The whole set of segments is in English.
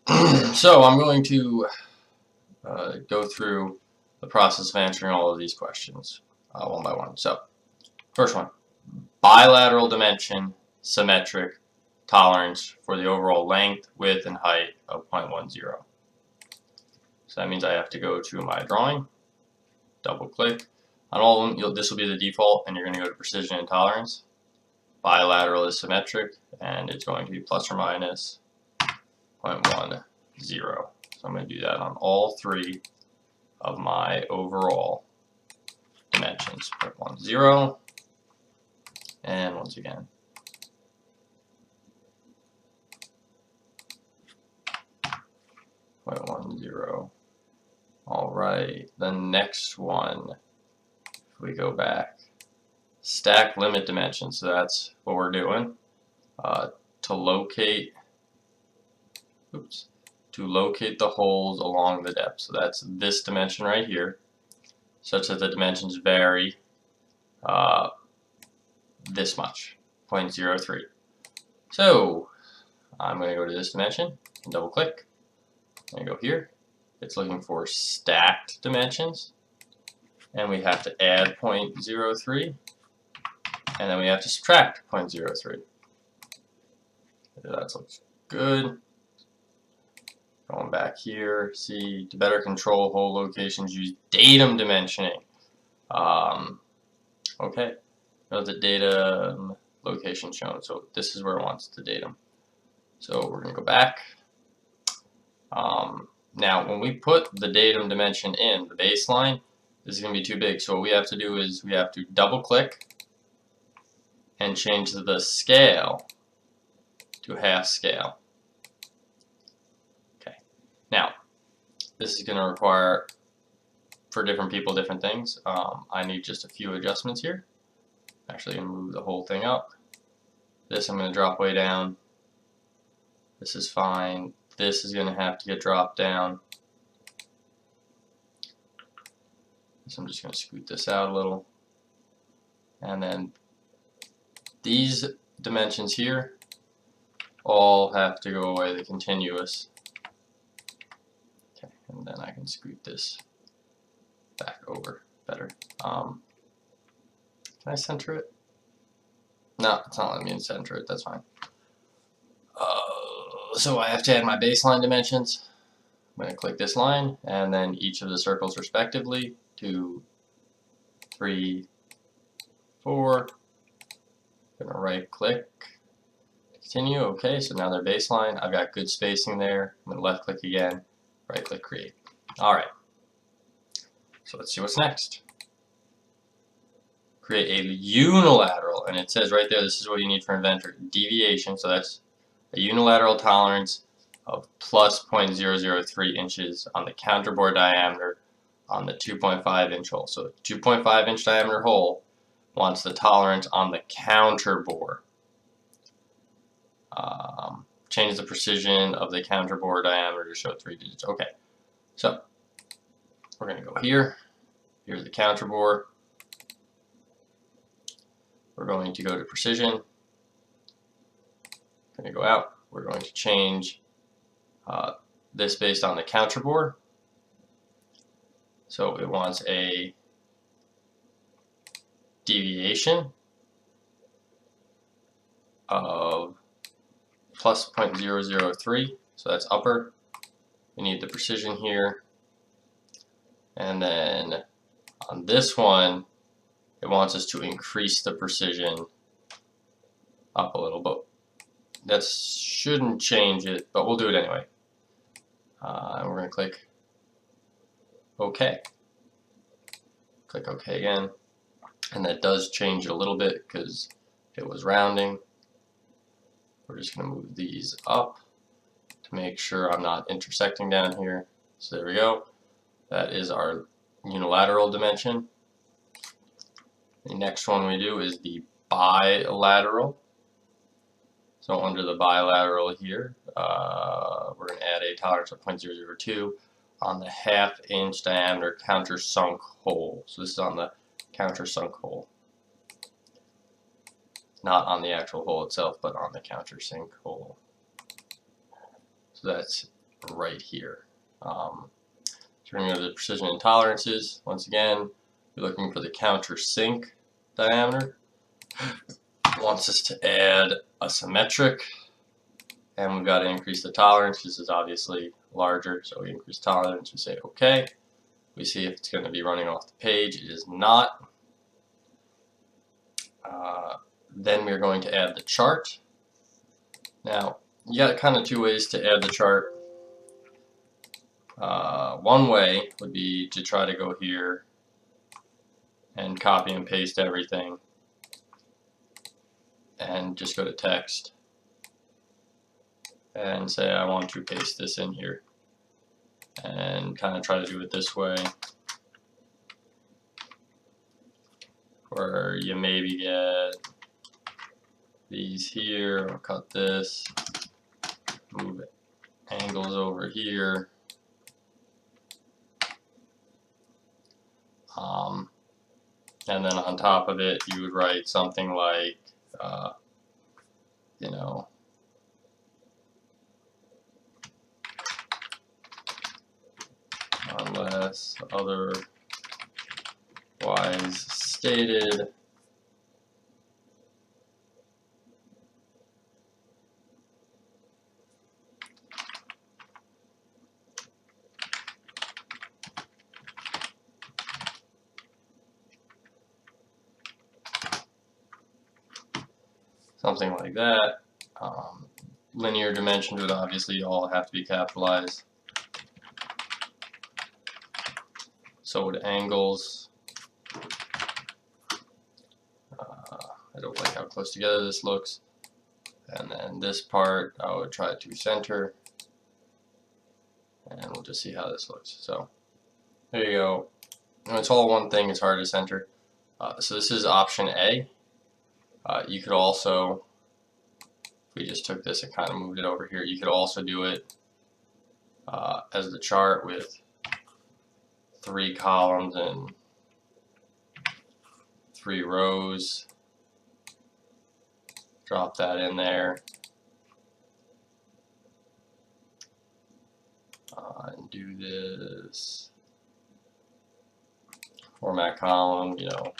So I'm going to go through the process of answering all of these questions one by one. So, first one, bilateral dimension, symmetric, tolerance for the overall length, width, and height of 0.10. So that means I have to go to my drawing, double click. On all of them, this will be the default, and you're going to go to precision and tolerance. Bilateral is symmetric, and it's going to be plus or minus 0.10. So I'm going to do that on all three of my overall dimensions. 0.10, and once again, 0.10. Alright, the next one, if we go back, stack limit dimensions. So that's what we're doing. To locate the holes along the depth. So that's this dimension right here, such that the dimensions vary this much, 0.03. So I'm going to go to this dimension and double click. I'm going to go here. It's looking for stacked dimensions, and we have to add 0.03, and then we have to subtract 0.03. That looks good. Going back here, see, to better control hole locations, use datum dimensioning. Okay, note the datum location shown. So this is where it wants the datum. So we're going to go back. Now, when we put the datum dimension in, the baseline, this is going to be too big. So what we have to do is we have to double click and change the scale to half scale. Okay. Now, this is going to require, for different people, different things. I need just a few adjustments here. Actually, I'm going to move the whole thing up. This I'm going to drop way down. This is fine. This is going to have to get dropped down. So I'm just going to scoot this out a little. And then these dimensions here all have to go away, the continuous. Okay, and then I can scoot this back over better. Can I center it? No, it's not letting me center it. That's fine. So I have to add my baseline dimensions. I'm going to click this line, and then each of the circles respectively. 2, 3, 4. I'm going to right click, continue. Okay, so now they're baseline. I've got good spacing there. I'm going to left click again, right click, create. Alright, so let's see what's next. Create a unilateral, and it says right there, this is what you need for inventor, deviation. So that's a unilateral tolerance of plus 0.003 inches on the counterbore diameter on the 2.5 inch hole. So 2.5 inch diameter hole wants the tolerance on the counterbore. Change the precision of the counterbore diameter to show 3 digits. Okay, so we're going to go here. Here's the counterbore. We're going to go to precision. Going to go out. We're going to change this based on the counterbore. So it wants a deviation of plus 0.003. So that's upper. We need the precision here. And then on this one, it wants us to increase the precision up a little bit. That shouldn't change it, but we'll do it anyway. And we're going to click OK. Click OK again. And that does change it a little bit because it was rounding. We're just going to move these up to make sure I'm not intersecting down here. So there we go. That is our unilateral dimension. The next one we do is the bilateral. So under the bilateral here, we're going to add a tolerance of 0.002 on the half-inch diameter countersunk hole. So this is on the countersunk hole. Not on the actual hole itself, but on the countersink hole. So that's right here. So we're going to go to the precision and tolerances. Once again, we're looking for the countersink diameter. It wants us to add a symmetric, and we've got to increase the tolerance. This is obviously larger, so we increase tolerance. We say OK. We see if it's going to be running off the page. It is not. Then we're going to add the chart. Now, you got kind of two ways to add the chart. One way would be to try to go here and copy and paste everything and just go to text and say I want to paste this in here and kind of try to do it this way, where you maybe get these here, or cut this, move angles over here, and then on top of it you would write something like you know, unless otherwise stated, something like that. Linear dimensions would obviously all have to be capitalized. So would angles. I don't like how close together this looks. And then this part I would try to center. And we'll just see how this looks. So there you go. And it's all one thing, it's hard to center. So this is option A. You could also, if we just took this and kind of moved it over here, you could also do it as the chart with 3 columns and 3 rows. Drop that in there. And do this format column, you know.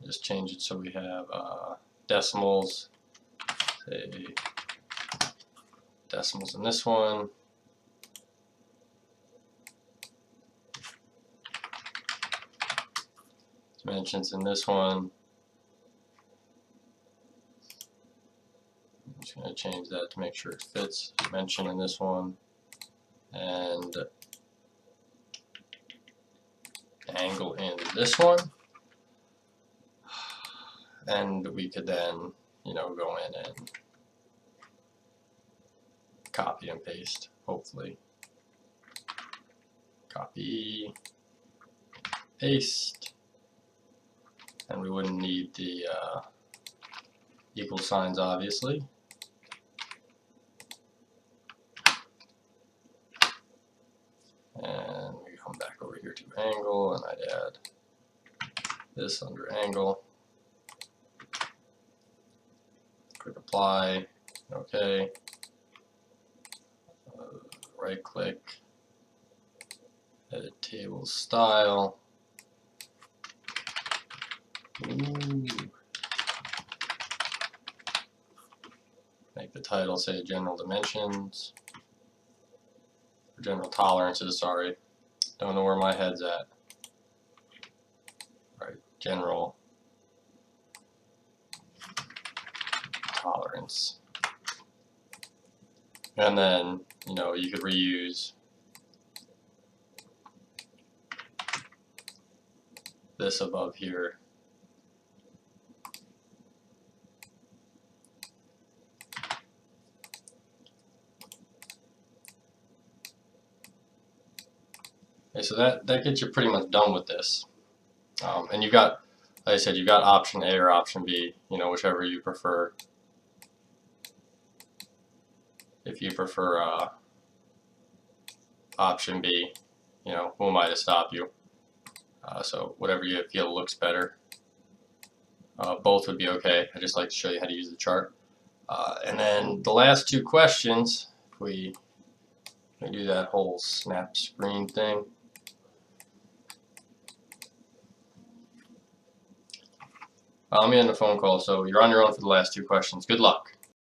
Just change it so we have decimals. Say decimals in this one. Dimensions in this one. I'm just going to change that to make sure it fits. Dimension in this one. And angle in this one. And we could then, you know, go in and copy and paste, hopefully. Copy, paste. And we wouldn't need the equal signs, obviously. And we come back over here to angle, and I'd add this under angle. Click apply, OK. Right click, edit table style. Ooh. Make the title say general dimensions, or general tolerances, sorry. Don't know where my head's at. Right, general tolerance. And then, you know, you could reuse this above here. Okay, so that gets you pretty much done with this. And you've got, like I said, you've got option A or option B, you know, whichever you prefer. If you prefer option B, you know, who am I to stop you? So whatever you feel looks better. both would be okay. I just like to show you how to use the chart. And then the last two questions, if we do that whole snap screen thing. I'm in a phone call, so you're on your own for the last two questions. Good luck.